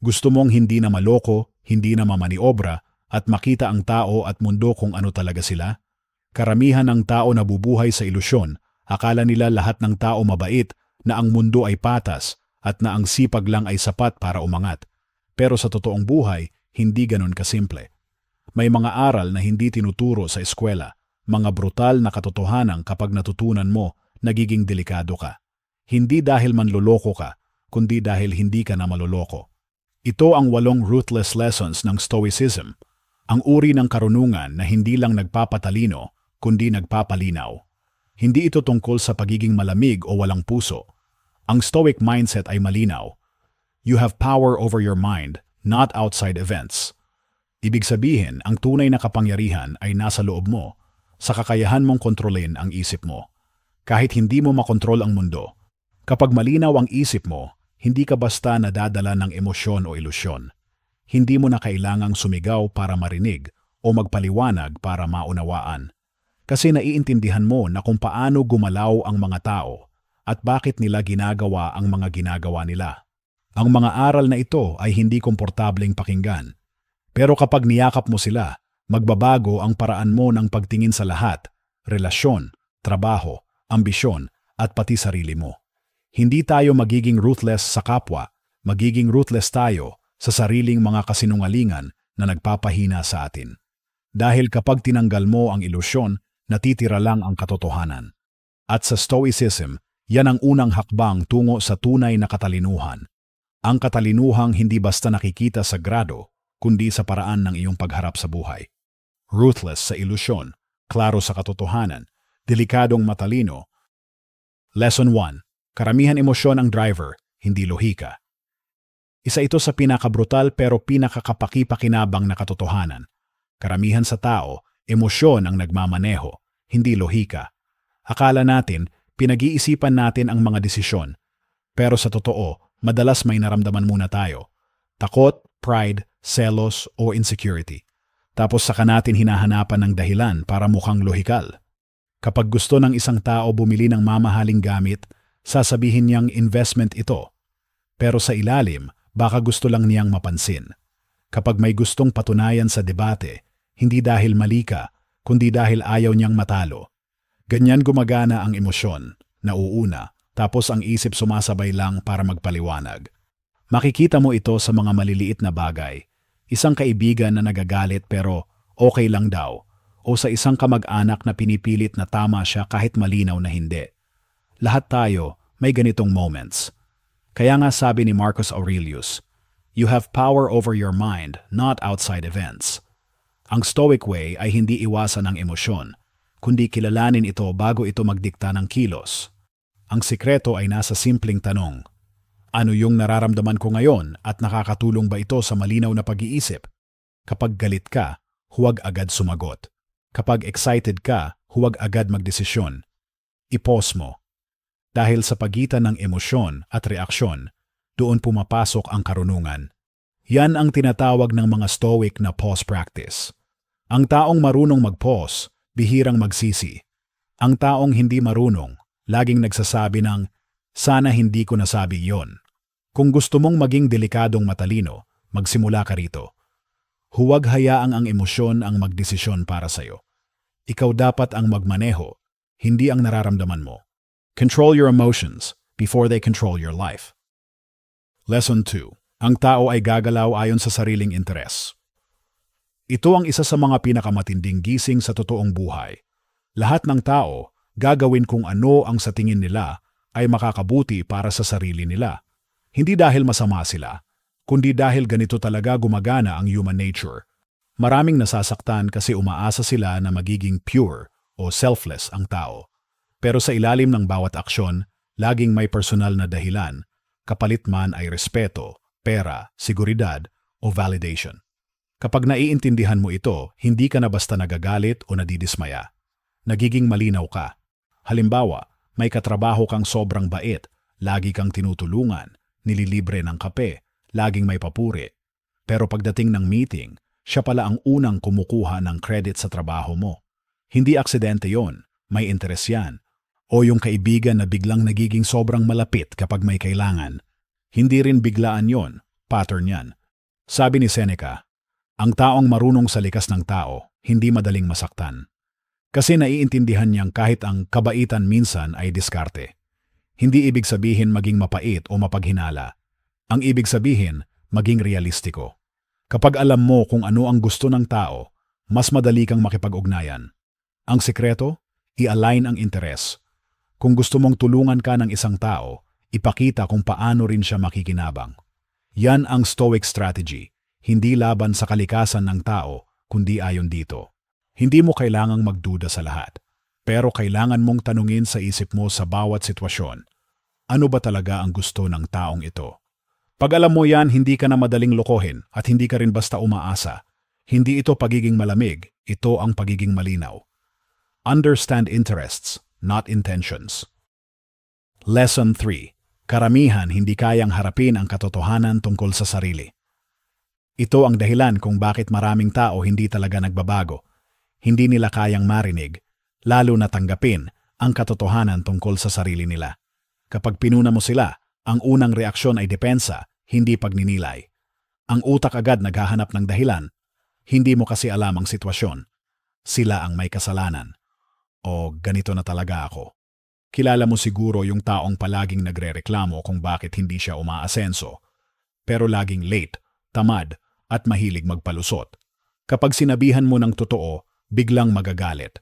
Gusto mong hindi na maloko, hindi na mamaniobra, at makita ang tao at mundo kung ano talaga sila? Karamihan ng tao nabubuhay sa ilusyon. Akala nila lahat ng tao mabait, na ang mundo ay patas, at na ang sipag lang ay sapat para umangat. Pero sa totoong buhay, hindi ganon kasimple. May mga aral na hindi tinuturo sa eskwela, mga brutal na katotohanan kapag natutunan mo, nagiging delikado ka. Hindi dahil manloloko ka, kundi dahil hindi ka na maloloko. Ito ang 8 ruthless lessons ng Stoicism, ang uri ng karunungan na hindi lang nagpapatalino, kundi nagpapalinaw. Hindi ito tungkol sa pagiging malamig o walang puso. Ang Stoic mindset ay malinaw. You have power over your mind, not outside events. Ibig sabihin, ang tunay na kapangyarihan ay nasa loob mo, sa kakayahan mong kontrolin ang isip mo. Kahit hindi mo makontrol ang mundo, kapag malinaw ang isip mo, hindi ka basta nadadala ng emosyon o ilusyon. Hindi mo na kailangang sumigaw para marinig o magpaliwanag para maunawaan. Kasi naiintindihan mo na kung paano gumalaw ang mga tao at bakit nila ginagawa ang mga ginagawa nila. Ang mga aral na ito ay hindi komportableng pakinggan. Pero kapag niyakap mo sila, magbabago ang paraan mo ng pagtingin sa lahat, relasyon, trabaho, ambisyon, at pati sarili mo. Hindi tayo magiging ruthless sa kapwa, magiging ruthless tayo sa sariling mga kasinungalingan na nagpapahina sa atin. Dahil kapag tinanggal mo ang ilusyon, natitira lang ang katotohanan. At sa Stoicism, yan ang unang hakbang tungo sa tunay na katalinuhan. Ang katalinuhang hindi basta nakikita sa grado, kundi sa paraan ng iyong pagharap sa buhay. Ruthless sa ilusyon, klaro sa katotohanan, delikadong matalino. Lesson 1. Karamihan emosyon ang driver, hindi lohika. Isa ito sa pinakabrutal pero pinakakapaki-pakinabang na katotohanan. Karamihan sa tao, emosyon ang nagmamaneho, hindi lohika. Akala natin, pinag-iisipan natin ang mga desisyon. Pero sa totoo, madalas may naramdaman muna tayo. Takot, pride, selos o insecurity. Tapos saka natin hinahanapan ng dahilan para mukhang lohikal. Kapag gusto ng isang tao bumili ng mamahaling gamit, sasabihin niyang investment ito. Pero sa ilalim, baka gusto lang niyang mapansin. Kapag may gustong patunayan sa debate, hindi dahil mali ka, kundi dahil ayaw niyang matalo. Ganyan gumagana ang emosyon, nauuna, tapos ang isip sumasabay lang para magpaliwanag. Makikita mo ito sa mga maliliit na bagay. Isang kaibigan na nagagalit pero okay lang daw, o sa isang kamag-anak na pinipilit na tama siya kahit malinaw na hindi. Lahat tayo may ganitong moments. Kaya nga sabi ni Marcus Aurelius, you have power over your mind, not outside events. Ang Stoic way ay hindi iwasan ang emosyon, kundi kilalanin ito bago ito magdikta ng kilos. Ang sikreto ay nasa simpleng tanong, ano yung nararamdaman ko ngayon at nakakatulong ba ito sa malinaw na pag-iisip? Kapag galit ka, huwag agad sumagot. Kapag excited ka, huwag agad magdesisyon. I-pause mo. Dahil sa pagitan ng emosyon at reaksyon, doon pumapasok ang karunungan. Yan ang tinatawag ng mga Stoic na pause practice. Ang taong marunong mag-pause, bihirang magsisi. Ang taong hindi marunong, laging nagsasabi ng, sana hindi ko nasabi yon. Kung gusto mong maging delikadong matalino, magsimula ka rito. Huwag hayaang ang emosyon ang magdesisyon para sa'yo. Ikaw dapat ang magmaneho, hindi ang nararamdaman mo. Control your emotions before they control your life. Lesson 2. Ang tao ay gagalaw ayon sa sariling interes. Ito ang isa sa mga pinakamatinding gising sa totoong buhay. Lahat ng tao, gagawin kung ano ang sa tingin nila ay makakabuti para sa sarili nila. Hindi dahil masama sila, kundi dahil ganito talaga gumagana ang human nature. Maraming nasasaktan kasi umaasa sila na magiging pure o selfless ang tao. Pero sa ilalim ng bawat aksyon, laging may personal na dahilan, kapalit man ay respeto, pera, seguridad o validation. Kapag naiintindihan mo ito, hindi ka na basta nagagalit o nadidismaya. Nagiging malinaw ka. Halimbawa, may katrabaho kang sobrang bait, lagi kang tinutulungan, nililibre ng kape, laging may papuri. Pero pagdating ng meeting, siya pala ang unang kumukuha ng credit sa trabaho mo. Hindi aksidente yon, may interes yan. O yung kaibigan na biglang nagiging sobrang malapit kapag may kailangan. Hindi rin biglaan yon, pattern yan. Sabi ni Seneca, ang taong marunong sa likas ng tao, hindi madaling masaktan. Kasi naiintindihan niyang kahit ang kabaitan minsan ay diskarte. Hindi ibig sabihin maging mapait o mapaghinala. Ang ibig sabihin, maging realistiko. Kapag alam mo kung ano ang gusto ng tao, mas madali kang makipag-ugnayan. Ang sikreto, i-align ang interes. Kung gusto mong tulungan ka ng isang tao, ipakita kung paano rin siya makikinabang. Yan ang Stoic strategy, hindi laban sa kalikasan ng tao, kundi ayon dito. Hindi mo kailangang magduda sa lahat, pero kailangan mong tanungin sa isip mo sa bawat sitwasyon, ano ba talaga ang gusto ng taong ito? Pag alam mo yan, hindi ka na madaling lokohin at hindi ka rin basta umaasa. Hindi ito pagiging malamig, ito ang pagiging malinaw. Understand interests, not intentions. Lesson 3. Karamihan hindi kayang harapin ang katotohanan tungkol sa sarili. Ito ang dahilan kung bakit maraming tao hindi talaga nagbabago. Hindi nila kayang marinig, lalo na tanggapin, ang katotohanan tungkol sa sarili nila. Kapag pinuna mo sila, ang unang reaksyon ay depensa, hindi pagninilay. Ang utak agad naghahanap ng dahilan. Hindi mo kasi alam ang sitwasyon. Sila ang may kasalanan. O ganito na talaga ako. Kilala mo siguro yung taong palaging nagrereklamo kung bakit hindi siya umaasenso. Pero laging late, tamad, at mahilig magpalusot. Kapag sinabihan mo ng totoo, biglang magagalit.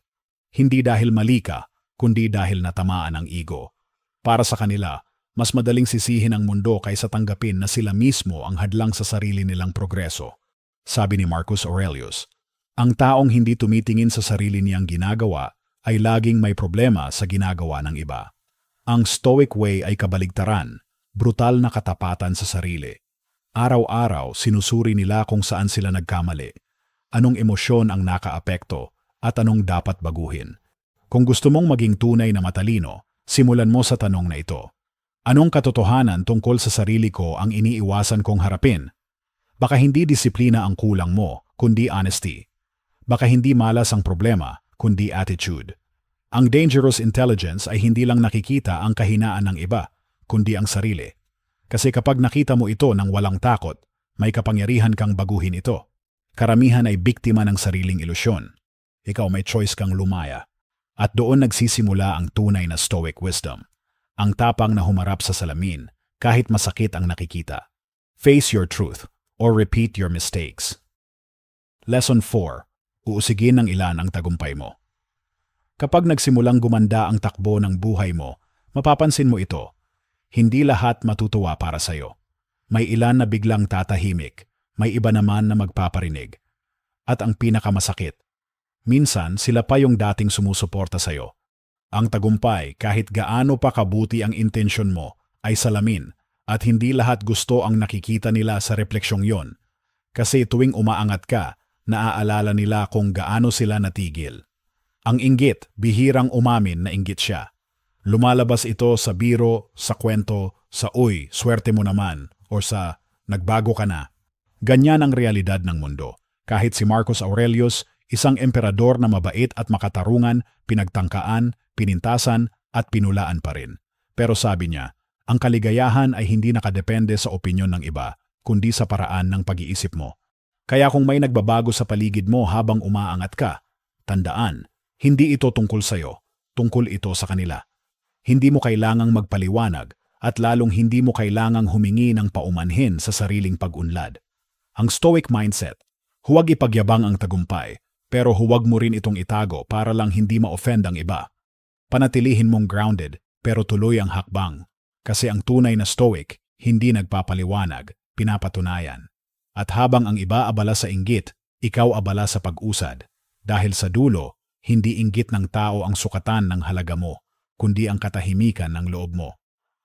Hindi dahil mali ka, kundi dahil natamaan ang ego. Para sa kanila, mas madaling sisihin ang mundo kaysa tanggapin na sila mismo ang hadlang sa sarili nilang progreso. Sabi ni Marcus Aurelius, ang taong hindi tumitingin sa sarili niyang ginagawa ay laging may problema sa ginagawa ng iba. Ang Stoic way ay kabaligtaran, brutal na katapatan sa sarili. Araw-araw sinusuri nila kung saan sila nagkamali, anong emosyon ang nakaapekto at anong dapat baguhin. Kung gusto mong maging tunay na matalino, simulan mo sa tanong na ito. Anong katotohanan tungkol sa sarili ko ang iniiwasan kong harapin? Baka hindi disiplina ang kulang mo, kundi honesty. Baka hindi malas ang problema, kundi attitude. Ang dangerous intelligence ay hindi lang nakikita ang kahinaan ng iba, kundi ang sarili. Kasi kapag nakita mo ito ng walang takot, may kapangyarihan kang baguhin ito. Karamihan ay biktima ng sariling ilusyon. Ikaw may choice kang lumaya. At doon nagsisimula ang tunay na Stoic wisdom. Ang tapang na humarap sa salamin, kahit masakit ang nakikita. Face your truth, or repeat your mistakes. Lesson 4. Uusigin ng ilan ang tagumpay mo. Kapag nagsimulang gumanda ang takbo ng buhay mo, mapapansin mo ito. Hindi lahat matutuwa para sa'yo. May ilan na biglang tatahimik, may iba naman na magpaparinig. At ang pinakamasakit, minsan sila pa yung dating sumusuporta sa'yo. Ang tagumpay, kahit gaano pa kabuti ang intensyon mo, ay salamin at hindi lahat gusto ang nakikita nila sa refleksyong yon. Kasi tuwing umaangat ka, naaalala nila kung gaano sila natigil. Ang inggit, bihirang umamin na inggit siya. Lumalabas ito sa biro, sa kwento, sa uy, swerte mo naman, o sa nagbago ka na. Ganyan ang realidad ng mundo. Kahit si Marcus Aurelius, isang emperador na mabait at makatarungan, pinagtangkaan, pinintasan at pinulaan pa rin. Pero sabi niya, ang kaligayahan ay hindi nakadepende sa opinyon ng iba, kundi sa paraan ng pag-iisip mo. Kaya kung may nagbabago sa paligid mo habang umaangat ka, tandaan, hindi ito tungkol sa'yo, tungkol ito sa kanila. Hindi mo kailangang magpaliwanag at lalong hindi mo kailangang humingi ng paumanhin sa sariling pag-unlad. Ang Stoic mindset, huwag ipagyabang ang tagumpay, pero huwag mo rin itong itago para lang hindi ma-offend ang iba. Panatilihin mong grounded, pero tuloy ang hakbang. Kasi ang tunay na Stoic, hindi nagpapaliwanag, pinapatunayan. At habang ang iba abala sa inggit, ikaw abala sa pag-usad. Dahil sa dulo, hindi inggit ng tao ang sukatan ng halaga mo, kundi ang katahimikan ng loob mo.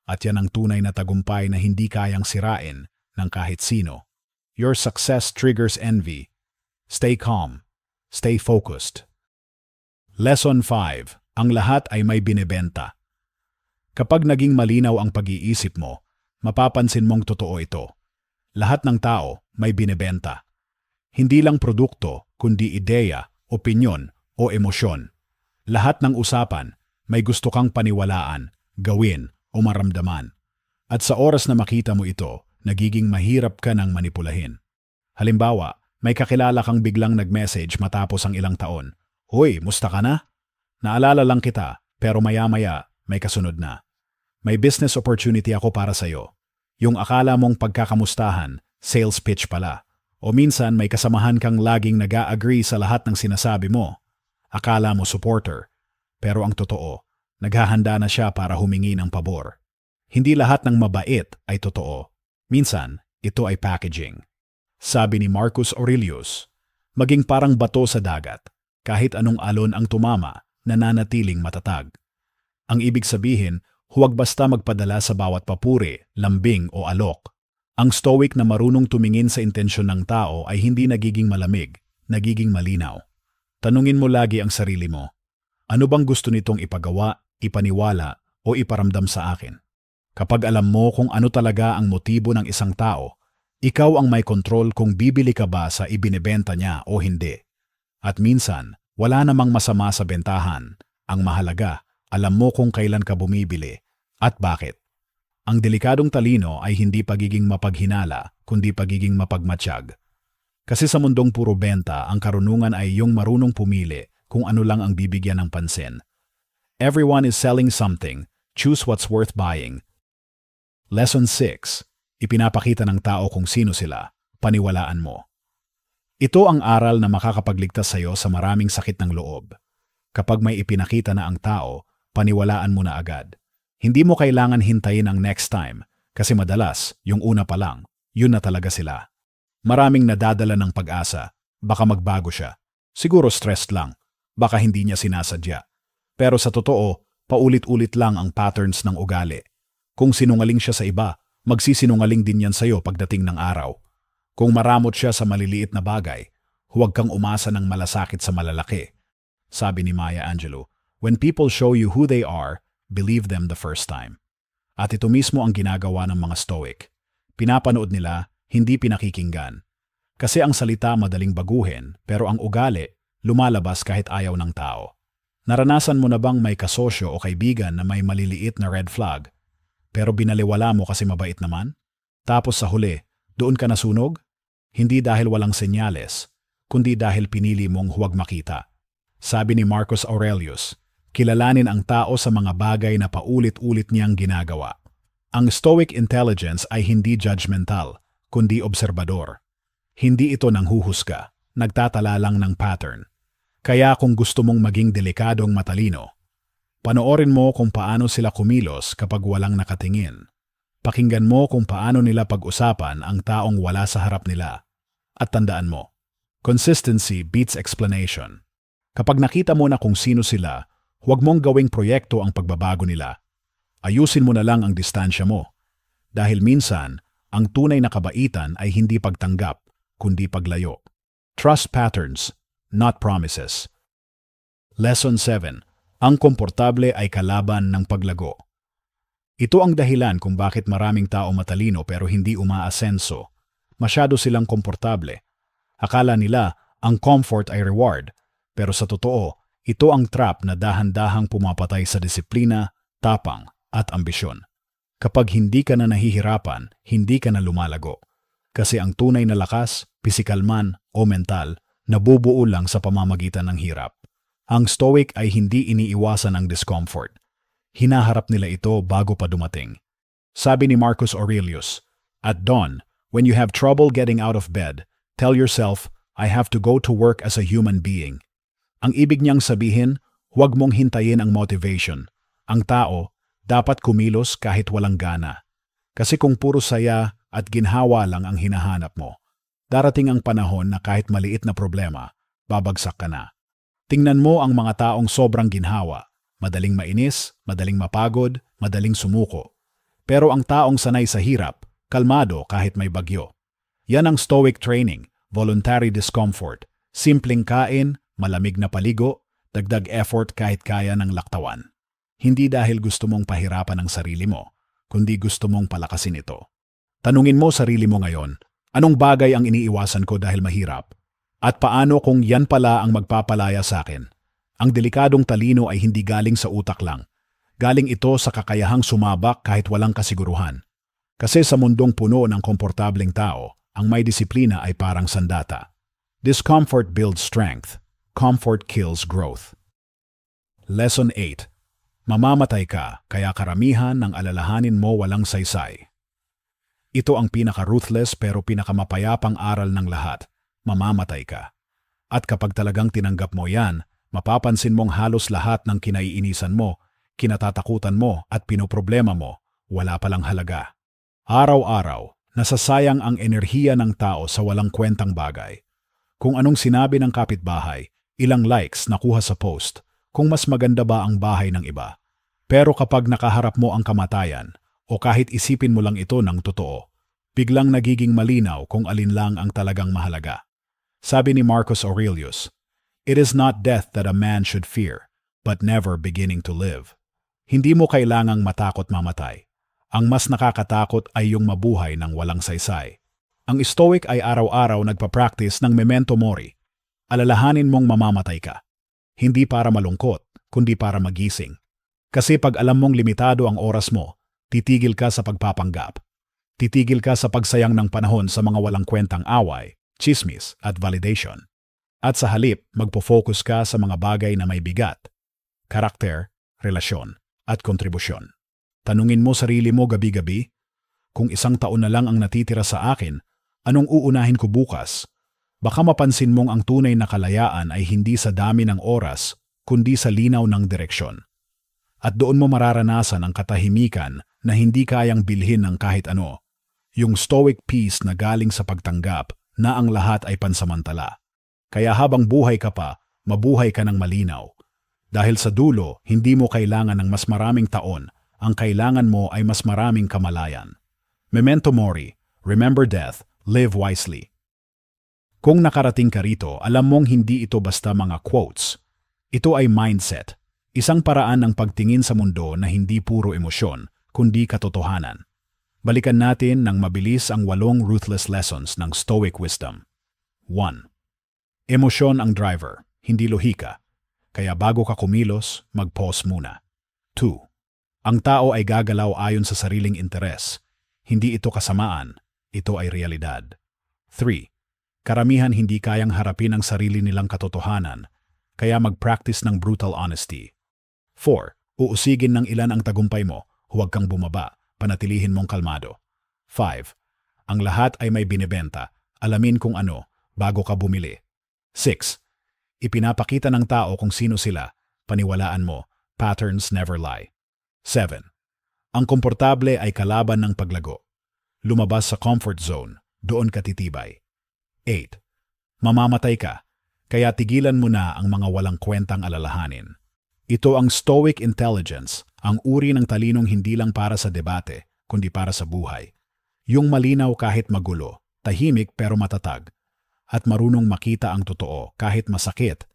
At yan ang tunay na tagumpay na hindi kayang sirain ng kahit sino. Your success triggers envy. Stay calm. Stay focused. Lesson 5. Ang lahat ay may binebenta. Kapag naging malinaw ang pag-iisip mo, mapapansin mong totoo ito. Lahat ng tao may binebenta. Hindi lang produkto, kundi ideya, opinyon, o emosyon. Lahat ng usapan may gusto kang paniwalaan, gawin, o maramdaman. At sa oras na makita mo ito, nagiging mahirap ka ng manipulahin. Halimbawa, may kakilala kang biglang nag-message matapos ang ilang taon. Hoy, musta ka na? Naalala lang kita, pero maya-maya may kasunod na. May business opportunity ako para sa'yo. Yung akala mong pagkakamustahan, sales pitch pala. O minsan may kasamahan kang laging nag-a-agree sa lahat ng sinasabi mo. Akala mo supporter. Pero ang totoo, naghahanda na siya para humingi ng pabor. Hindi lahat ng mabait ay totoo. Minsan, ito ay packaging. Sabi ni Marcus Aurelius, maging parang bato sa dagat, kahit anong alon ang tumama, nananatiling matatag. Ang ibig sabihin, huwag basta magpadala sa bawat papuri, lambing o alok. Ang stoic na marunong tumingin sa intensyon ng tao ay hindi nagiging malamig, nagiging malinaw. Tanungin mo lagi ang sarili mo, ano bang gusto nitong ipagawa, ipaniwala o iparamdam sa akin? Kapag alam mo kung ano talaga ang motibo ng isang tao, ikaw ang may kontrol kung bibili ka ba sa ibinebenta niya o hindi. At minsan, wala namang masama sa bentahan. Ang mahalaga, alam mo kung kailan ka bumibili at bakit. Ang delikadong talino ay hindi pagiging mapaghinala, kundi pagiging mapagmatsyag. Kasi sa mundong puro benta, ang karunungan ay yung marunong pumili kung ano lang ang bibigyan ng pansin. Everyone is selling something. Choose what's worth buying. Lesson 6. Ipinapakita ng tao kung sino sila. Paniwalaan mo. Ito ang aral na makakapagligtas sa iyo sa maraming sakit ng loob. Kapag may ipinakita na ang tao, paniwalaan mo na agad. Hindi mo kailangan hintayin ang next time, kasi madalas, yung una pa lang, yun na talaga sila. Maraming nadadala ng pag-asa. Baka magbago siya. Siguro stressed lang. Baka hindi niya sinasadya. Pero sa totoo, paulit-ulit lang ang patterns ng ugali. Kung sinungaling siya sa iba, magsisinungaling din yan sa'yo pagdating ng araw. Kung maramot siya sa maliliit na bagay, huwag kang umasa ng malasakit sa malalaki. Sabi ni Maya Angelou, when people show you who they are, believe them the first time. At ito mismo ang ginagawa ng mga Stoic. Pinapanood nila, hindi pinakikinggan. Kasi ang salita madaling baguhin, pero ang ugali, lumalabas kahit ayaw ng tao. Naranasan mo na bang may kasosyo o kaibigan na may maliliit na red flag, pero binaliwala mo kasi mabait naman? Tapos sa huli, doon ka nasunog? Hindi dahil walang senyales, kundi dahil pinili mong huwag makita. Sabi ni Marcus Aurelius, kilalanin ang tao sa mga bagay na paulit-ulit niyang ginagawa. Ang Stoic intelligence ay hindi judgmental, kundi obserbador. Hindi ito nanghuhusga, nagtatala lang ng pattern. Kaya kung gusto mong maging delikadong matalino, panoorin mo kung paano sila kumilos kapag walang nakatingin. Pakinggan mo kung paano nila pag-usapan ang taong wala sa harap nila. At tandaan mo, consistency beats explanation. Kapag nakita mo na kung sino sila, huwag mong gawing proyekto ang pagbabago nila. Ayusin mo na lang ang distansya mo. Dahil minsan, ang tunay na kabaitan ay hindi pagtanggap, kundi paglayo. Trust patterns, not promises. Lesson 7. Ang komportable ay kalaban ng paglago. Ito ang dahilan kung bakit maraming tao matalino pero hindi umaasenso. Masyado silang komportable. Akala nila ang comfort ay reward, pero sa totoo, ito ang trap na dahan-dahang pumapatay sa disiplina, tapang, at ambisyon. Kapag hindi ka na nahihirapan, hindi ka na lumalago. Kasi ang tunay na lakas, pisikal man o mental, nabubuo lang sa pamamagitan ng hirap. Ang Stoic ay hindi iniiwasan ang discomfort. Hinaharap nila ito bago pa dumating. Sabi ni Marcus Aurelius, at dawn, when you have trouble getting out of bed, tell yourself, I have to go to work as a human being. Ang ibig niyang sabihin, huwag mong hintayin ang motivation. Ang tao, dapat kumilos kahit walang gana. Kasi kung puro saya at ginhawa lang ang hinahanap mo, darating ang panahon na kahit maliit na problema, babagsak ka na. Tingnan mo ang mga taong sobrang ginhawa. Madaling mainis, madaling mapagod, madaling sumuko. Pero ang taong sanay sa hirap, kalmado kahit may bagyo. Yan ang Stoic training, voluntary discomfort, simpleng kain, malamig na paligo, dagdag effort kahit kaya ng laktawan. Hindi dahil gusto mong pahirapan ang sarili mo, kundi gusto mong palakasin ito. Tanungin mo sarili mo ngayon, anong bagay ang iniiwasan ko dahil mahirap? At paano kung yan pala ang magpapalaya sa akin? Ang delikadong talino ay hindi galing sa utak lang. Galing ito sa kakayahang sumabak kahit walang kasiguruhan. Kasi sa mundong puno ng komportableng tao, ang may disiplina ay parang sandata. Discomfort builds strength. Comfort kills growth. Lesson 8. Mamamatay ka, kaya karamihan ng alalahanin mo walang saysay. Ito ang pinaka-ruthless pero pinakamapayapang aral ng lahat. Mamamatay ka. At kapag talagang tinanggap mo yan, mapapansin mong halos lahat ng kinaiinisan mo, kinatatakutan mo at pinoproblema mo, wala palang halaga. Araw-araw, nasasayang ang enerhiya ng tao sa walang kwentang bagay. Kung anong sinabi ng kapitbahay, ilang likes nakuha sa post, kung mas maganda ba ang bahay ng iba. Pero kapag nakaharap mo ang kamatayan, o kahit isipin mo lang ito ng totoo, biglang nagiging malinaw kung alin lang ang talagang mahalaga. Sabi ni Marcus Aurelius, "It is not death that a man should fear, but never beginning to live." Hindi mo kailangang matakot mamatay. Ang mas nakakatakot ay yung mabuhay ng walang saysay. Ang Stoic ay araw-araw nagpa-practice ng memento mori. Alalahanin mong mamamatay ka. Hindi para malungkot, kundi para magising. Kasi pag alam mong limitado ang oras mo, titigil ka sa pagpapanggap. Titigil ka sa pagsayang ng panahon sa mga walang kwentang away, chismis at validation. At sa halip, magpo-focus ka sa mga bagay na may bigat, karakter, relasyon, at kontribusyon. Tanungin mo sarili mo gabi-gabi, kung 1 taon na lang ang natitira sa akin, anong uunahin ko bukas? Baka mapansin mong ang tunay na kalayaan ay hindi sa dami ng oras, kundi sa linaw ng direksyon. At doon mo mararanasan ang katahimikan na hindi kayang bilhin ng kahit ano. Yung stoic peace na galing sa pagtanggap na ang lahat ay pansamantala. Kaya habang buhay ka pa, mabuhay ka ng malinaw. Dahil sa dulo, hindi mo kailangan ng mas maraming taon, ang kailangan mo ay mas maraming kamalayan. Memento mori, remember death, live wisely. Kung nakarating ka rito, alam mong hindi ito basta mga quotes. Ito ay mindset. Isang paraan ng pagtingin sa mundo na hindi puro emosyon, kundi katotohanan. Balikan natin ng mabilis ang 8 ruthless lessons ng Stoic wisdom. 1. Emosyon ang driver, hindi lohika. Kaya bago ka kumilos, mag-pause muna. 2. Ang tao ay gagalaw ayon sa sariling interes. Hindi ito kasamaan, ito ay realidad. 3. Karamihan hindi kayang harapin ang sarili nilang katotohanan, kaya mag-practice ng brutal honesty. 4. Uusigin ng ilan ang tagumpay mo, huwag kang bumaba, panatilihin mong kalmado. 5. Ang lahat ay may binibenta, alamin kung ano, bago ka bumili. 6. Ipinapakita ng tao kung sino sila, paniwalaan mo, patterns never lie. 7. Ang komportable ay kalaban ng paglago. Lumabas sa comfort zone, doon ka titibay. 8. Mamamatay ka, kaya tigilan mo na ang mga walang kwentang alalahanin. Ito ang Stoic intelligence, ang uri ng talinong hindi lang para sa debate, kundi para sa buhay. Yung malinaw kahit magulo, tahimik pero matatag, at marunong makita ang totoo kahit masakit.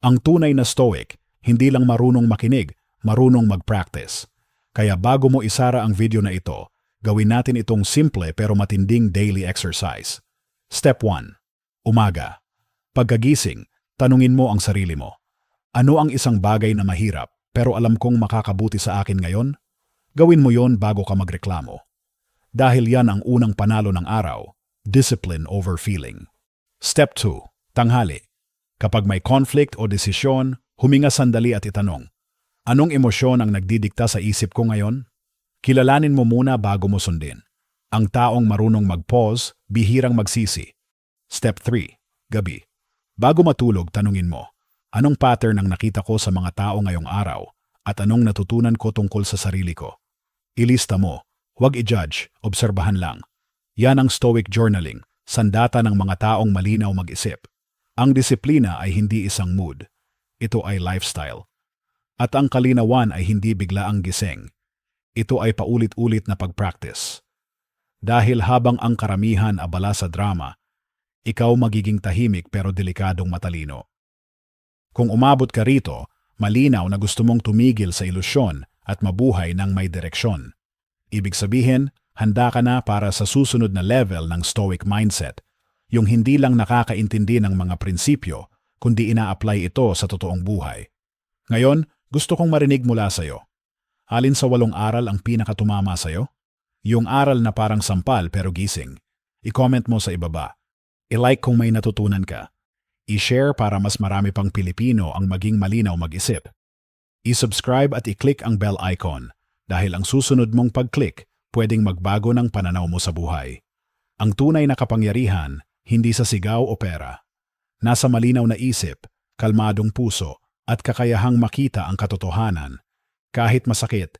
Ang tunay na Stoic, hindi lang marunong makinig, marunong mag-practice. Kaya bago mo isara ang video na ito, gawin natin itong simple pero matinding daily exercise. Step 1. Umaga. Pagkagising, tanungin mo ang sarili mo. Ano ang isang bagay na mahirap pero alam kong makakabuti sa akin ngayon? Gawin mo yon bago ka magreklamo. Dahil yan ang unang panalo ng araw, discipline over feeling. Step 2. Tanghali. Kapag may conflict o desisyon, huminga sandali at itanong, anong emosyon ang nagdidikta sa isip ko ngayon? Kilalanin mo muna bago mo sundin. Ang taong marunong mag-pause, bihirang magsisi. Step 3. Gabi. Bago matulog, tanungin mo, anong pattern ang nakita ko sa mga tao ngayong araw at anong natutunan ko tungkol sa sarili ko? Ilista mo, huwag i-judge, obserbahan lang. Yan ang Stoic journaling, sandata ng mga taong malinaw mag-isip. Ang disiplina ay hindi isang mood. Ito ay lifestyle. At ang kalinawan ay hindi biglaang gising. Ito ay paulit-ulit na pag-practice. Dahil habang ang karamihan abala sa drama, ikaw magiging tahimik pero delikadong matalino. Kung umabot ka rito, malinaw na gusto mong tumigil sa ilusyon at mabuhay ng may direksyon. Ibig sabihin, handa ka na para sa susunod na level ng Stoic mindset, yung hindi lang nakakaintindi ng mga prinsipyo, kundi ina-apply ito sa totoong buhay. Ngayon, gusto kong marinig mula sa'yo. Alin sa 8 aral ang pinakatumama sa'yo? Yung aral na parang sampal pero gising. I-comment mo sa ibaba. I-like kung may natutunan ka. I-share para mas marami pang Pilipino ang maging malinaw mag-isip. I-subscribe at i-click ang bell icon dahil ang susunod mong pag-click pwedeng magbago ng pananaw mo sa buhay. Ang tunay na kapangyarihan, hindi sa sigaw o pera. Nasa malinaw na isip, kalmadong puso, at kakayahang makita ang katotohanan. Kahit masakit,